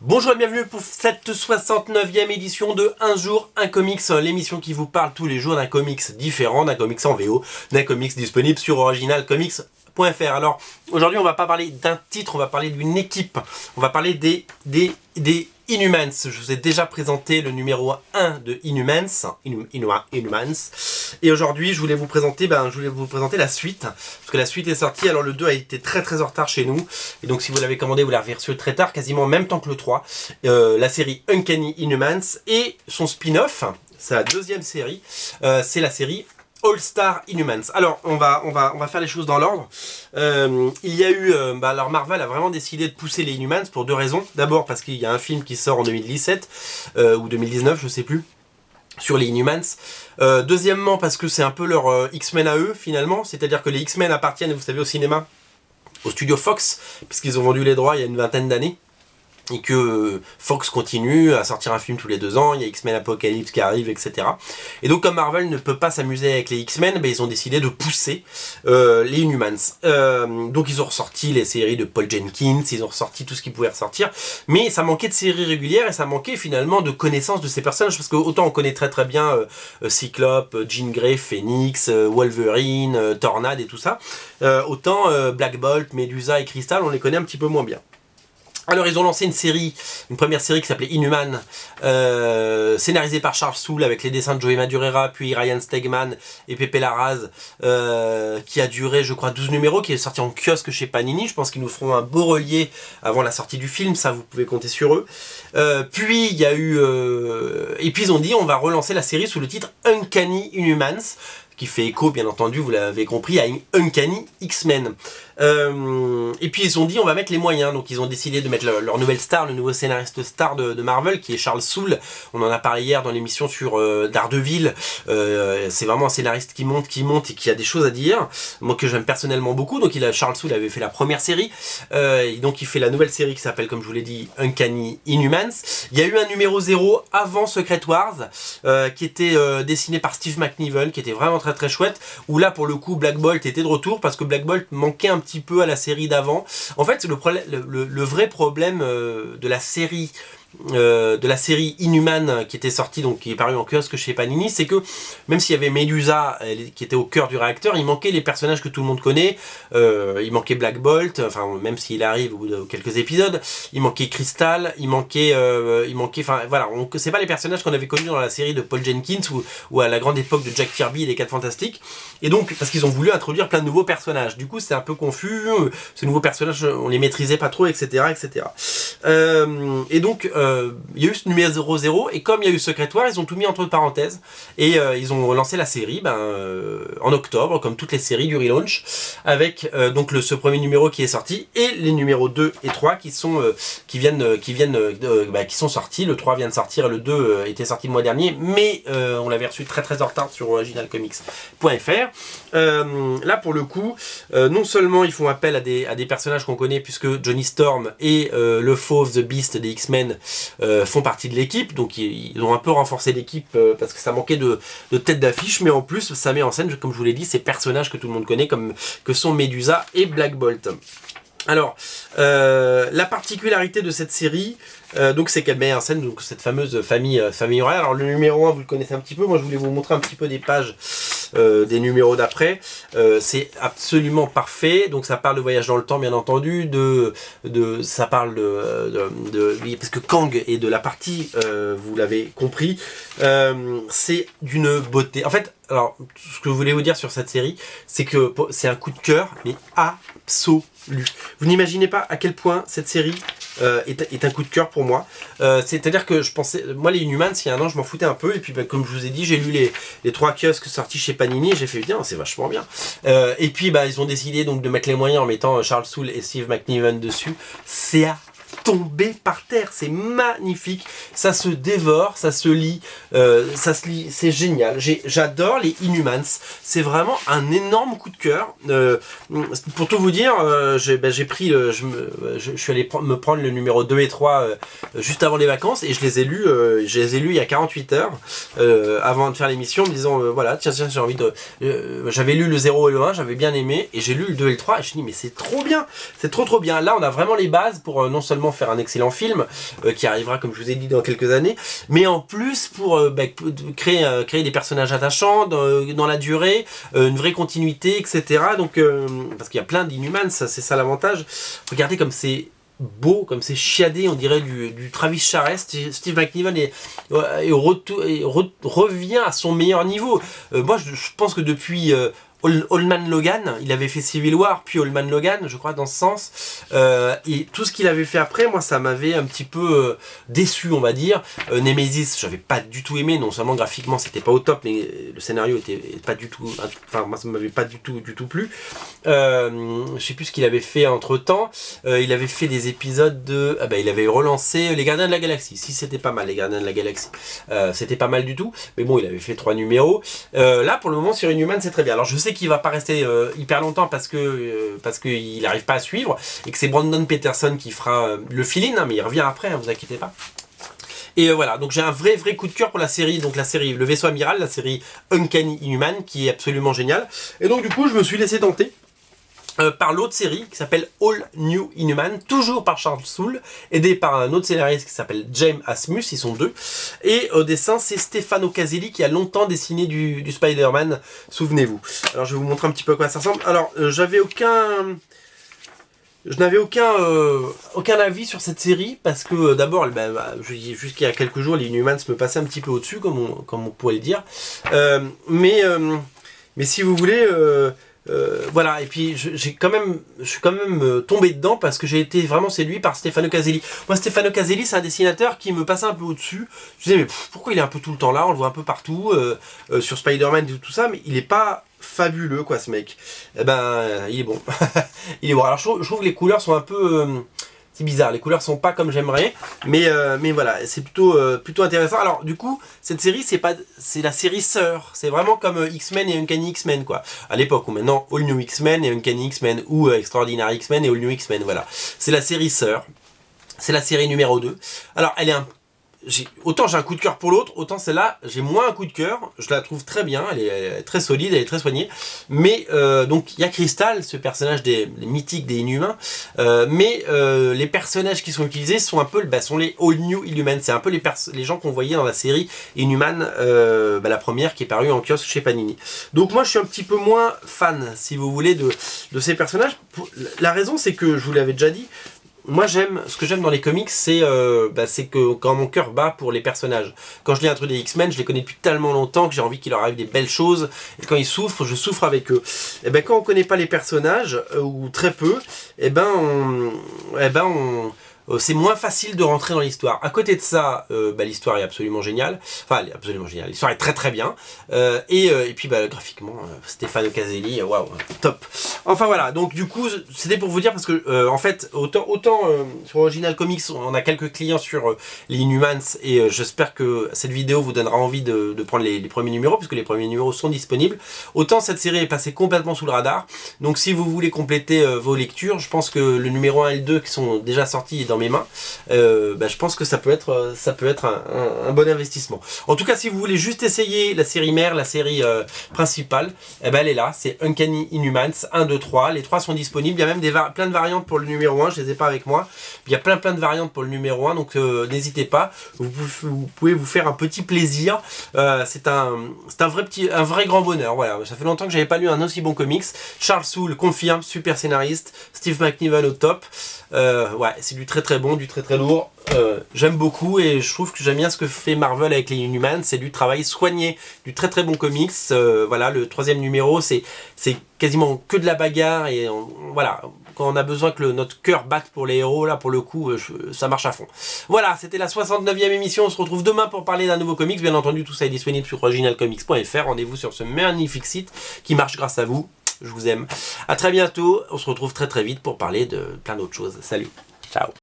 Bonjour et bienvenue pour cette 69e édition de Un jour, un comics, l'émission qui vous parle tous les jours d'un comics différent, d'un comics en VO, d'un comics disponible sur originalcomics.fr. Alors, aujourd'hui, on va pas parler d'un titre, on va parler d'une équipe. On va parler des Inhumans. Je vous ai déjà présenté le numéro 1 de Inhumans. Et aujourd'hui, je voulais vous présenter la suite. Parce que la suite est sortie. Alors, le 2 a été très en retard chez nous. Et donc, si vous l'avez commandé, vous l'avez reçu très tard, quasiment en même temps que le 3. La série Uncanny Inhumans et son spin-off, sa deuxième série, c'est la série All Star Inhumans. Alors, on va faire les choses dans l'ordre. Il y a eu... alors, Marvel a vraiment décidé de pousser les Inhumans pour deux raisons. D'abord, parce qu'il y a un film qui sort en 2017, ou 2019, je sais plus, sur les Inhumans. Deuxièmement, parce que c'est un peu leur X-Men à eux, finalement. C'est-à-dire que les X-Men appartiennent, vous savez, au cinéma, au studio Fox, puisqu'ils ont vendu les droits il y a une vingtaine d'années. Et que Fox continue à sortir un film tous les 2 ans, il y a X-Men Apocalypse qui arrive, etc. Et donc comme Marvel ne peut pas s'amuser avec les X-Men, ils ont décidé de pousser les Inhumans. Donc ils ont ressorti les séries de Paul Jenkins, ils ont ressorti tout ce qu'ils pouvaient ressortir, mais ça manquait de séries régulières et ça manquait finalement de connaissances de ces personnages, parce que autant on connaît très bien Cyclope, Jean Grey, Phoenix, Wolverine, Tornade et tout ça, autant Black Bolt, Medusa et Crystal, on les connaît un petit peu moins bien. Alors ils ont lancé une première série qui s'appelait Inhuman, scénarisée par Charles Soule avec les dessins de Joey Madureira, puis Ryan Stegman et Pepe Larraz, qui a duré je crois 12 numéros, qui est sorti en kiosque chez Panini. Je pense qu'ils nous feront un beau relié avant la sortie du film, ça vous pouvez compter sur eux. Puis il y a eu... et puis ils ont dit on va relancer la série sous le titre Uncanny Inhumans, qui fait écho, bien entendu, vous l'avez compris, à Uncanny X-Men. Et puis ils ont dit on va mettre les moyens, donc ils ont décidé de mettre leur nouvelle star, le nouveau scénariste star de Marvel, qui est Charles Soule. On en a parlé hier dans l'émission sur Daredevil. C'est vraiment un scénariste qui monte et qui a des choses à dire, moi que j'aime personnellement beaucoup. Donc Charles Soule avait fait la première série, et donc il fait la nouvelle série qui s'appelle, comme je vous l'ai dit, Uncanny Inhumans. Il y a eu un numéro 0 avant Secret Wars, qui était dessiné par Steve McNiven, qui était vraiment très chouette, où là pour le coup Black Bolt était de retour, parce que Black Bolt manquait un petit peu à la série d'avant. En fait, le vrai problème de la série Inhuman qui était sortie, donc qui est paru en kiosque chez Panini, c'est que même s'il y avait Medusa qui était au cœur du réacteur, il manquait les personnages que tout le monde connaît. Il manquait Black Bolt, enfin même s'il arrive au bout de quelques épisodes, il manquait Crystal, il manquait enfin voilà, c'est pas les personnages qu'on avait connus dans la série de Paul Jenkins ou à la grande époque de Jack Kirby et les 4 Fantastiques. Et donc parce qu'ils ont voulu introduire plein de nouveaux personnages, du coup c'était un peu confus, ces nouveaux personnages on les maîtrisait pas trop, etc. Et donc il y a eu ce numéro 0, et comme il y a eu Secret War, ils ont tout mis entre parenthèses, et ils ont lancé la série en octobre, comme toutes les séries du relaunch, avec donc ce premier numéro qui est sorti, et les numéros 2 et 3 qui sont sortis. Le 3 vient de sortir, le 2 était sorti le mois dernier, mais on l'avait reçu très en retard sur originalcomics.fr. Là pour le coup, non seulement ils font appel à des personnages qu'on connaît, puisque Johnny Storm et le Fauve, The Beast des X-Men font partie de l'équipe, donc ils ont un peu renforcé l'équipe parce que ça manquait de tête d'affiche, mais en plus ça met en scène, comme je vous l'ai dit, ces personnages que tout le monde connaît, que sont Medusa et Black Bolt. Alors, la particularité de cette série, donc c'est qu'elle met en scène donc cette fameuse famille royale. Alors le numéro 1, vous le connaissez un petit peu, moi je voulais vous montrer un petit peu des pages des numéros d'après. C'est absolument parfait, donc ça parle de voyage dans le temps, bien entendu, ça parle parce que Kang est de la partie, vous l'avez compris, c'est d'une beauté. En fait, alors ce que je voulais vous dire sur cette série, c'est que c'est un coup de cœur, mais absolu. Vous n'imaginez pas à quel point cette série est un coup de cœur pour moi. C'est-à-dire que je pensais, moi les Inhumans, il y a un an je m'en foutais un peu, et puis comme je vous ai dit, j'ai lu les 3 kiosques sortis chez Panini, et j'ai fait bien, c'est vachement bien. Et puis ils ont décidé donc de mettre les moyens en mettant Charles Soule et Steve McNiven dessus. C'est à tomber par terre, c'est magnifique, ça se dévore, ça se lit, c'est génial. J'adore les Inhumans, c'est vraiment un énorme coup de cœur. Pour tout vous dire, j'ai pris je suis allé me prendre le numéro 2 et 3 juste avant les vacances, et je les ai lus il y a 48 heures avant de faire l'émission, en me disant voilà, tiens, j'ai envie de... j'avais lu le 0 et le 1, j'avais bien aimé, et j'ai lu le 2 et le 3, et je me suis dit mais c'est trop bien, c'est trop bien. Là on a vraiment les bases pour non seulement faire un excellent film qui arrivera, comme je vous ai dit, dans quelques années, mais en plus pour créer des personnages attachants dans la durée, une vraie continuité, etc. Donc, parce qu'il y a plein d'Inhumans, c'est ça l'avantage. Regardez comme c'est beau, comme c'est chiadé, on dirait du Travis Charest. Steve McNiven revient à son meilleur niveau. Moi, je pense que depuis Old Man Logan, il avait fait Civil War, puis Old Man Logan, je crois, dans ce sens. Et tout ce qu'il avait fait après, moi, ça m'avait un petit peu déçu, on va dire. Nemesis, j'avais pas du tout aimé. Non seulement graphiquement, c'était pas au top, mais le scénario était pas du tout... Enfin, moi, ça m'avait pas du tout plu. Je sais plus ce qu'il avait fait entre-temps. Il avait fait des épisodes de... il avait relancé Les Gardiens de la Galaxie. Si, c'était pas mal, Les Gardiens de la Galaxie. C'était pas mal du tout. Mais bon, il avait fait 3 numéros. Là, pour le moment, sur Inhuman, c'est très bien. Alors, je sais qu'il va pas rester hyper longtemps parce qu'il n'arrive pas à suivre et que c'est Brandon Peterson qui fera le fill-in, hein, mais il revient après, hein, vous inquiétez pas. Et voilà, donc j'ai un vrai coup de cœur pour la série, donc la série Le Vaisseau Amiral, la série Uncanny Inhuman, qui est absolument géniale. Et donc du coup, je me suis laissé tenter par l'autre série qui s'appelle All New Inhuman, toujours par Charles Soule, aidé par un autre scénariste qui s'appelle James Asmus, ils sont deux. Et au dessin, c'est Stefano Caselli qui a longtemps dessiné du Spider-Man, souvenez-vous. Alors je vais vous montrer un petit peu à quoi ça ressemble. Alors, je n'avais aucun avis sur cette série parce que d'abord, jusqu'il y a quelques jours, les Inhumans me passaient un petit peu au-dessus, comme on pourrait le dire. Mais si vous voulez... voilà, et puis je suis quand même tombé dedans parce que j'ai été vraiment séduit par Stefano Caselli. Moi, Stefano Caselli, c'est un dessinateur qui me passait un peu au-dessus. Je me disais, mais pourquoi il est un peu tout le temps là? On le voit un peu partout, sur Spider-Man et tout ça, mais il est pas fabuleux, quoi, ce mec. Eh ben, il est bon. Il est bon. Alors, je trouve que les couleurs sont un peu... c'est bizarre, les couleurs sont pas comme j'aimerais, mais voilà, c'est plutôt intéressant. Alors du coup, cette série, c'est la série sœur, c'est vraiment comme X-Men et Uncanny X-Men, quoi. À l'époque, ou maintenant All New X-Men et Uncanny X-Men, ou Extraordinary X-Men et All New X-Men, voilà. C'est la série sœur, c'est la série numéro 2. Alors elle est autant j'ai un coup de cœur pour l'autre, autant celle-là, j'ai moins un coup de cœur. Je la trouve très bien, elle est très solide, elle est très soignée. Mais, donc, il y a Crystal, ce personnage des mythiques des Inhumains. Mais les personnages qui sont utilisés sont un peu sont les All New Inhumans. C'est un peu les gens qu'on voyait dans la série Inhuman, la première qui est parue en kiosque chez Panini. Donc, moi, je suis un petit peu moins fan, si vous voulez, de ces personnages. La raison, c'est que, je vous l'avais déjà dit, moi ce que j'aime dans les comics, c'est que quand mon cœur bat pour les personnages. Quand je lis un truc des X-Men, je les connais depuis tellement longtemps que j'ai envie qu'il leur arrive des belles choses. Et quand ils souffrent, je souffre avec eux. Et quand on connaît pas les personnages, ou très peu, c'est moins facile de rentrer dans l'histoire. À côté de ça, l'histoire est absolument géniale. Enfin, elle est absolument géniale. L'histoire est très bien. Et puis, graphiquement, Stefano Caselli, waouh, top. Enfin voilà, donc du coup, c'était pour vous dire parce que, en fait, autant sur Original Comics, on a quelques clients sur les Inhumans et j'espère que cette vidéo vous donnera envie de prendre les premiers numéros puisque les premiers numéros sont disponibles. Autant cette série est passée complètement sous le radar. Donc, si vous voulez compléter vos lectures, je pense que le numéro 1 et le 2 qui sont déjà sortis dans mes mains, je pense que ça peut être un bon investissement. En tout cas, si vous voulez juste essayer la série mère, la série principale, elle est là, c'est Uncanny Inhumans 1, 2, 3. Les 3 sont disponibles. Il y a même plein de variantes pour le numéro 1, je les ai pas avec moi. Il y a plein de variantes pour le numéro 1, donc n'hésitez pas. Vous pouvez vous faire un petit plaisir. C'est un vrai grand bonheur. Voilà, ça fait longtemps que j'avais pas lu un aussi bon comics. Charles Soule confirme, super scénariste. Steve McNiven au top. Ouais, c'est du très bon, du très lourd. J'aime beaucoup et je trouve que j'aime bien ce que fait Marvel avec les Inhumans. C'est du travail soigné, du très bon comics. Voilà, le 3e numéro, c'est quasiment que de la bagarre et voilà. Quand on a besoin que notre cœur batte pour les héros, là pour le coup, ça marche à fond. Voilà, c'était la 69e émission. On se retrouve demain pour parler d'un nouveau comics. Bien entendu, tout ça est disponible sur originalcomics.fr. Rendez-vous sur ce magnifique site qui marche grâce à vous. Je vous aime. À très bientôt. On se retrouve très vite pour parler de plein d'autres choses. Salut. Ciao.